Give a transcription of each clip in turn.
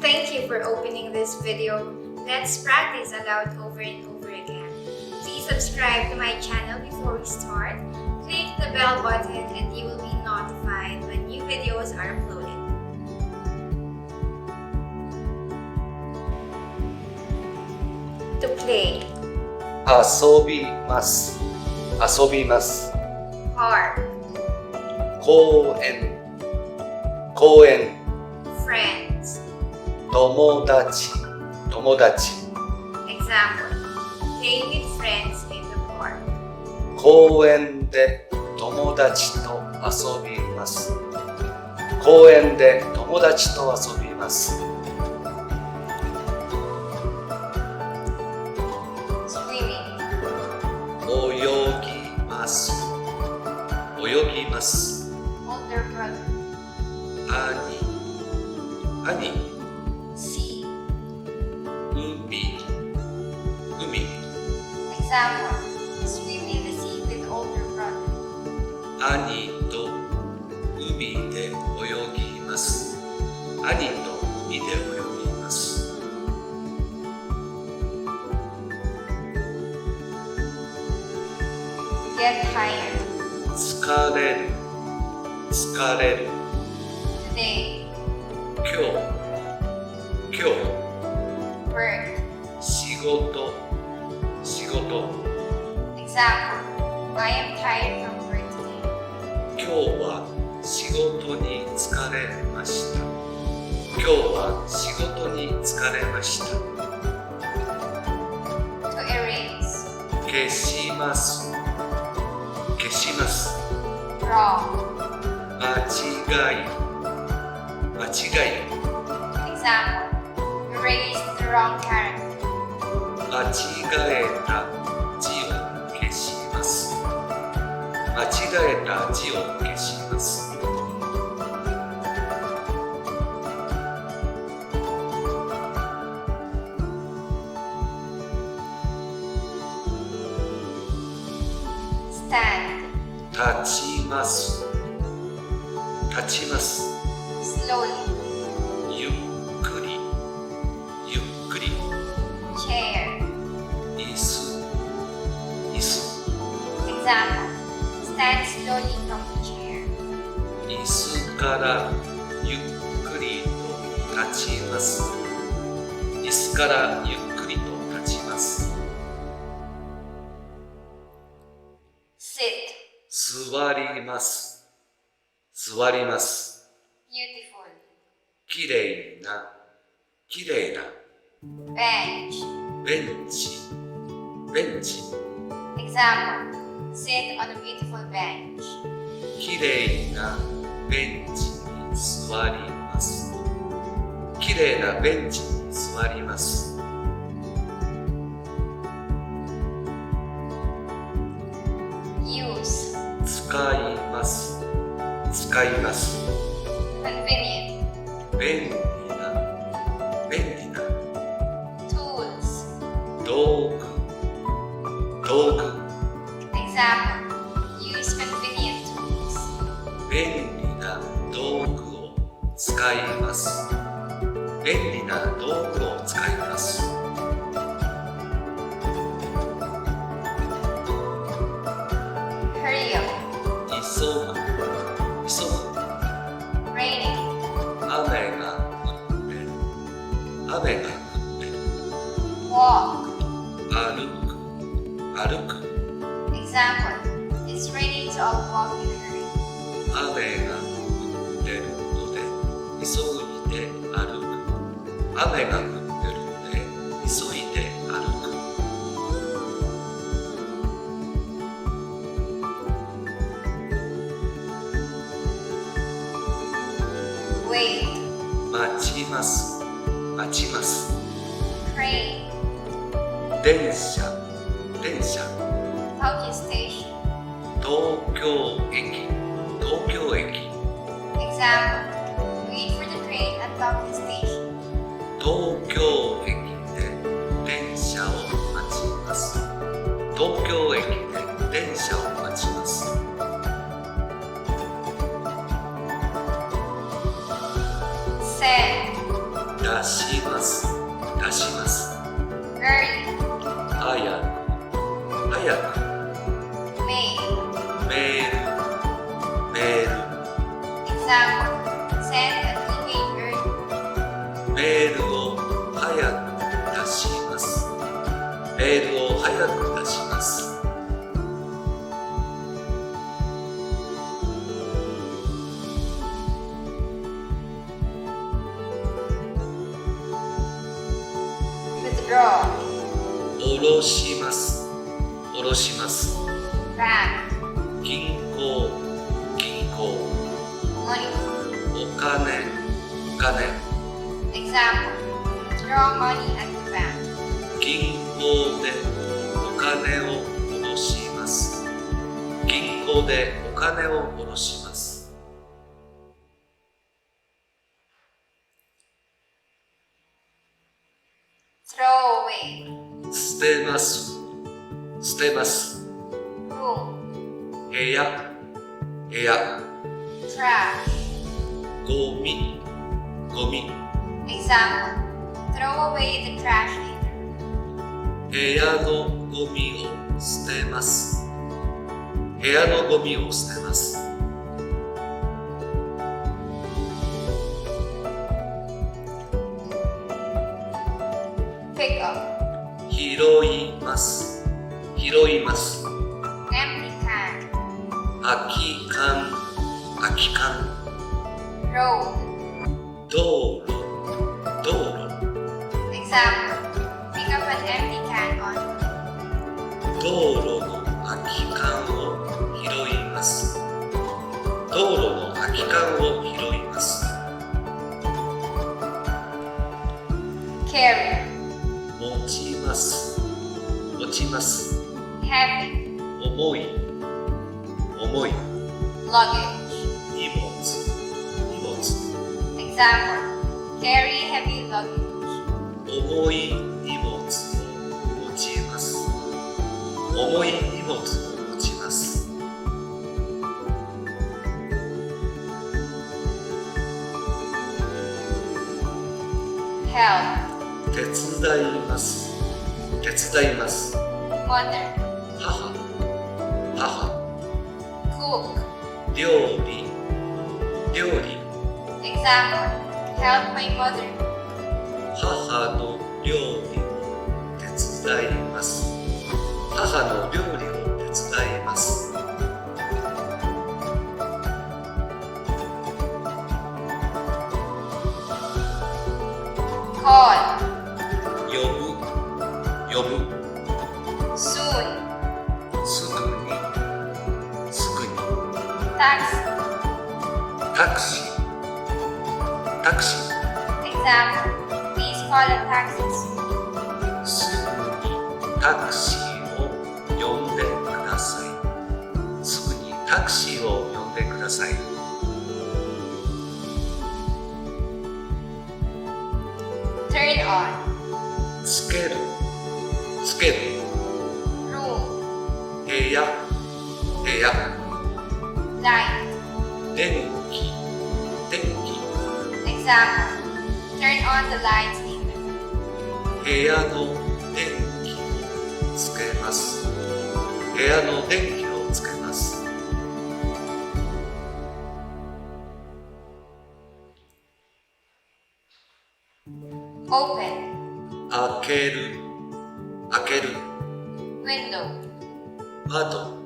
Thank you for opening this video. Let's practice aloud over and over again. Please subscribe to my channel before we start. Click the bell button and you will be notified when new videos are uploaded. To play. 遊びます。遊びます。 Park. 公園。公園。 Friends. 友達。友達。 Example. Play with friends in the park. 公園で友達と遊びます。公園で友達と遊びます。Swimming. 泳ぎます。泳ぎます。 Older brother. 兄。 Sea. 海。Example. Swim in the sea with older brother. 兄と海で泳ぎます。兄と海で泳ぎます。Get tired. 疲れる。疲れる。 Today. 今日。 Work. 仕事。Example. I am tired from work today. 今日は仕事に疲れました。今日は仕事に疲れました。 To erase. 消します。消します。 Wrong. 間違い。Example. Erase the wrong character. 間違えた字を消します。間違えた字を消します。Stand. 立ちます。Slowly. ゆっくり。Chair. 椅子。Example. Stand slowly from the chair. 椅子からゆっくりと立ちます。椅子からゆっくりと立ちます。 Sit. 座ります。Beautiful. きれいな。Bench. ベンチ。 Example. Sit on a beautiful bench. きれいなベンチに座ります。きれいなベンチに座ります。 Use. 使います。Convenient. 便利な。 Tools. 道具。Example. Use convenient tools. 便利な道具を使います。Hurry up. 急ぐ。Raining. 雨が降ってる。Walk. 歩く。 Example. It's raining, so I'll walk in a hurry. 雨が降ってるので急いで歩く。Wait. 待ちます。 Train. 電車。 Tokyo Station. 東京駅。 Example. Wait for the train at Tokyo Station. 東京駅で電車を待ちます。東京駅で電車を待ちます。 Send. 出します。出します。 early, 早く。早く。 mail, メール。メール。 example, send an email early, メールを早く出します。メールを早く出します。withdraw, 下ろします。下ろします。 bank, 銀行。銀行。 money, お金。お金。 example, withdraw money at the bank, 銀行でお金を下ろします。銀行でお金を下ろします。 throw away, 捨てます。捨てます。 room, 部屋。部屋。 trash, ゴミ。ゴミ。 example, throw away the trash later, 部屋のゴミを捨てます。部屋のゴミを捨てます。 pick up, 拾います。拾います。 empty can, 空き缶。空き缶。 road, 道路。道路。 example, pick up an empty can on, 道路の空き缶を拾います。道路の空き缶を拾います。 carry, 持ちます。持ちます。 heavy, 重い。重い。 luggage, 荷物。荷物。 example, carry heavy luggage, 重い荷物を持ちます。重い荷物を持ちます。 help, 手伝います。手伝います。 mother, 母。母。 cook, 料理。料理。 example, help my mother, 母の料理を手伝います。母の料理を手伝います。 call, 呼ぶ。呼ぶ。 soon, すぐに。すぐに。 taxi, タクシー。タクシー。 example, please call a taxi soon, すぐにタクシーを呼んでください。すぐにタクシーを呼んでください。 turn on, つける。つける。 room, 部屋。部屋。 light, 電気。電気。 example, turn on the lights later, 部屋の電気をつけます。部屋の電気をつけます。 open, 開ける。開ける。 window, 窓。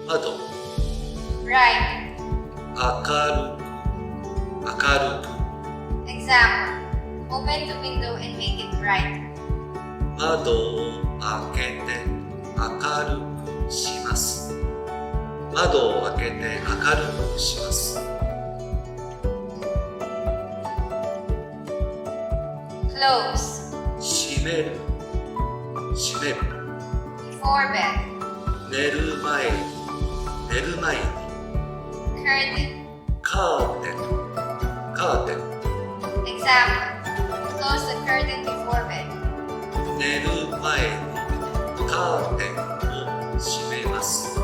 窓。 bright, 明るく。明るく。 example, open the window and make it brighter, 窓を開けて明るくします。窓を開けて明るくします。 close, 閉める。閉める。 before bed, 寝る前に。寝る前に。 curtain, カーテン。カーテン。 example, close the curtain before bed, 寝る前にカーテンを閉めます。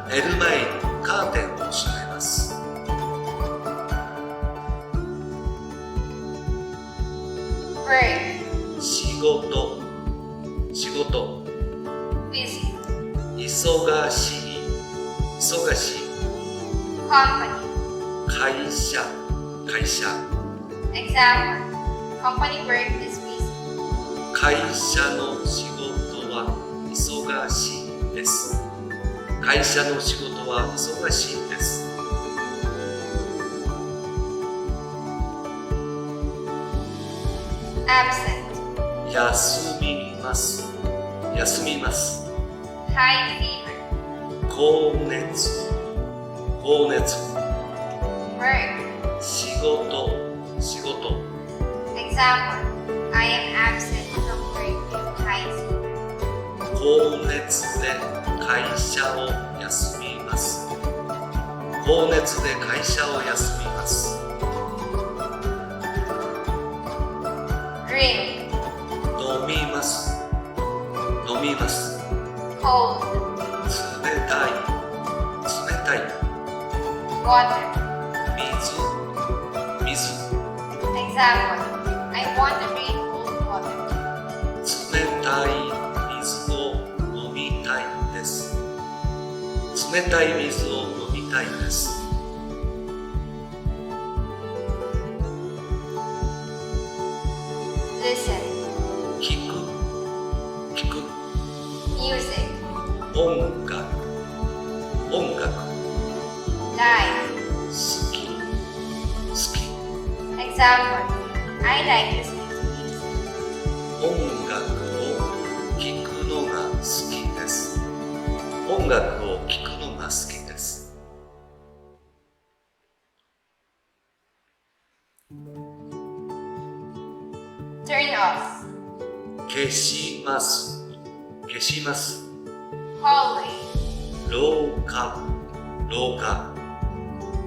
寝る前にカーテンを閉めます。work, 仕事、仕事、 busy, 忙しい、忙しい、 company. 会社、会社、 Example, company work is busy. 会社の仕事は忙しいです。会社の仕事は忙しいです。Absent, 休みます。休みます。 high fever, 高熱、高熱、 work. 仕事、仕事、 Example, I am absent from work due to high fever. 高熱で会社を休みます。高熱で会社を休みます。 Drink, 飲みます。飲みます。 cold, 冷たい、冷たい。 water. 水、水。 Example, I want to drink cold water. 冷たい水を飲みたいです。冷たい水を飲みたいです。 Listen, 聞く、聞く。 music, 音楽、音楽。 like. 好き、好き。 Example, I like listening to music. 音楽を聴くのが好きです。音楽を聴くのが好きです。 Turn off, 消します。消します。 hallway, 廊下、廊下。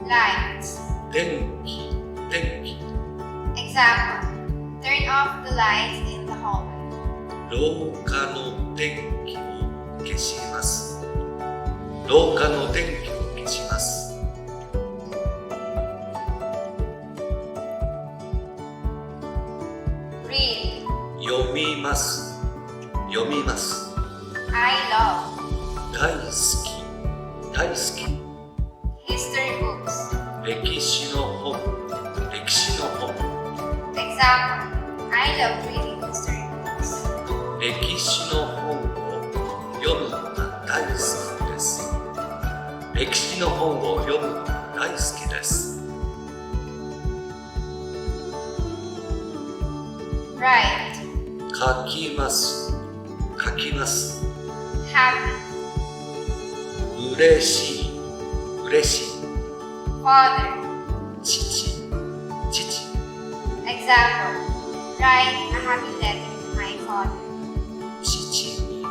lights. 電気、電気。 Example, turn off the lights in the hallway. 廊下の電気を消します。廊下の電気を消します。 Read, 読みます。読みます。 I love. 大好き、大好き。 History books. 歴史の本、歴史の本。 Example, I love reading history books. 歴史の本を読むのが大好きです。歴史の本を読むのが大好きです。 Write, 書きます。書きます。 happy. 嬉しい。嬉しい。 Father. 父。父。 Example, write a happy letter to my father. 父に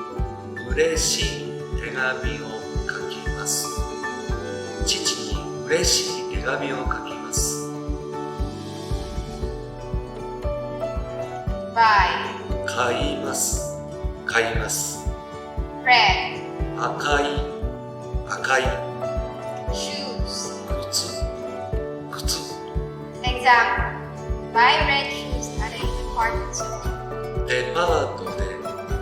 嬉しい手紙を書きます。父に嬉しい手紙を書きます。 Buy, 買います。買います。 red. 赤い。赤い。 Shoes. 靴。靴。 Example, buy red shoes at a department store. デパートで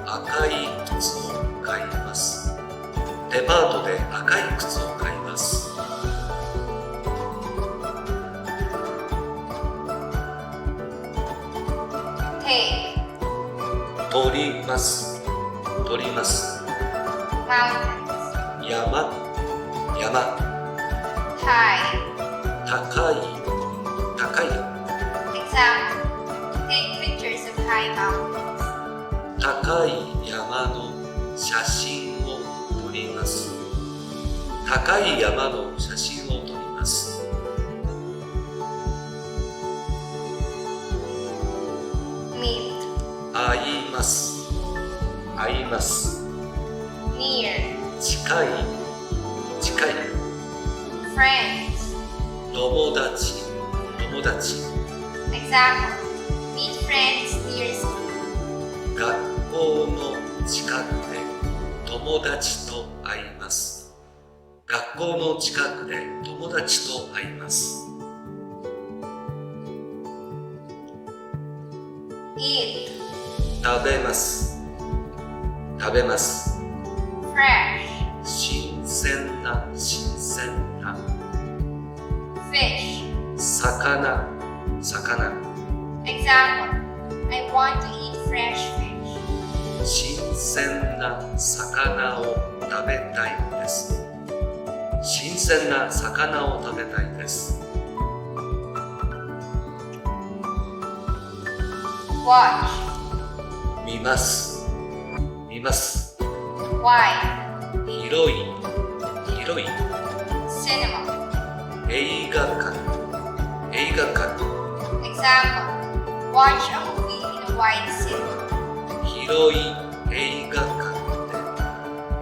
赤い靴を買います。デパートで赤い靴を買います。 Take, 取ります。取ります。 mountains. 山。山。 High. 高い。高い。 Example, take pictures of high mountains. 高い山の写真を撮ります。高い山の写真を撮ります。 Meet, 会います。会います。 near. 近い。近い。 Friends. 友達。友達。 Example, meet friends near school. 学校の近くで友達と会います。学校の近くで友達と会います。eat, 食べます。食べます。 fresh, 新鮮な、新鮮な。 fish. 魚、魚。 Example, I want to eat fresh fish. 新鮮な魚を食べたいです。新鮮な魚を食べたいです。 Watch, 見ます。見ます。 wide, 広い、広い。 cinema. 映画館、映画館。 Example, watch a movie in a wide cinema. 広い映画館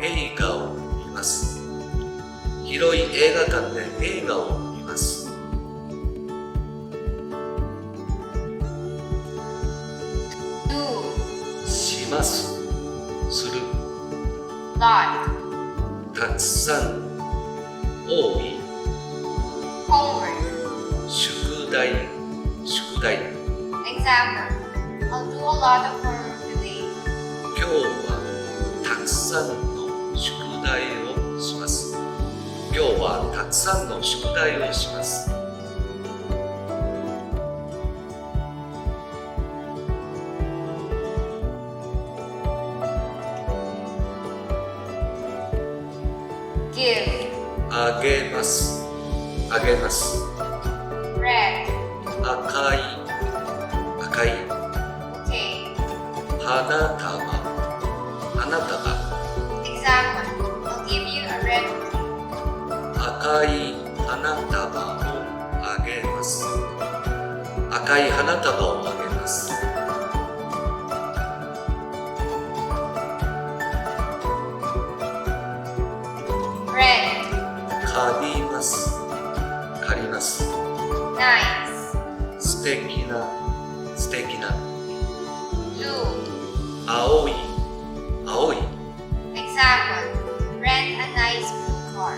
で映画を見ます。広い映画館で映画を見ます。 Do, します。する。 lot, たくさん。多い。 homework. 宿題、宿題。 Example, I'll do a lot of homework today. 今日はたくさんの宿題をします。今日はたくさんの宿題をします。 Give, あげます。あげます。 red, 赤い、赤い。 take. 花束、花束。 Example, I'll give you a red bouquet. 赤い花束をあげます。赤い花束をあげます。 Rent, 借ります。借ります。 nice. 素敵な、素敵な。 Blue, 青い、青い。 example, rent a nice blue car.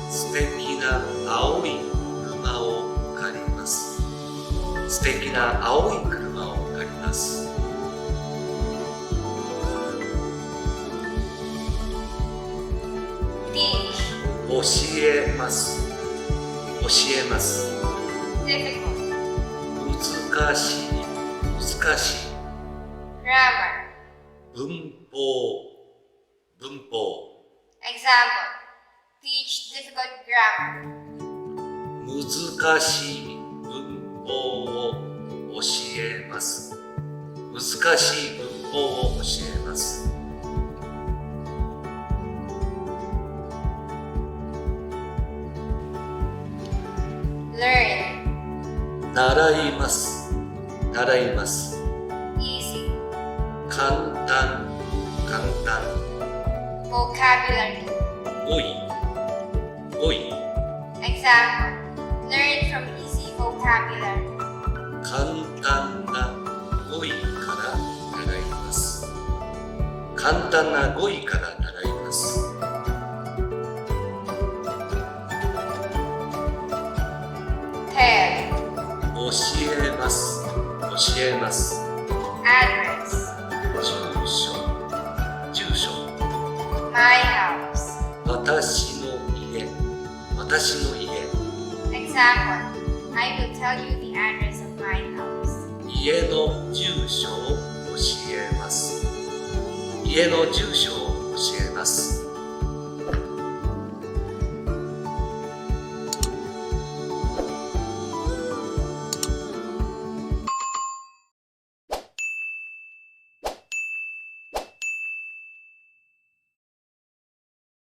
素敵な青い車を借ります。素敵な青い車を借ります。 Teach, 教えます。教えます。 difficult. 難しい、難しい。 Grammar, 文法、文法。 example, teach difficult grammar. 難しい文法を教えます。難しい文法を教えます。 Learn, 習います。習います。 easy. 簡単、簡単。 Vocabulary, 語彙、語彙。 example, learn from easy vocabulary. 簡単な語彙から習います。簡単な語彙から習います。 Tell, 教えます。教えます。 address, 住所、住所。 my house. 私の家、私の家。 Example, I will tell you the address of my house. 家の住所を教えます。家の住所を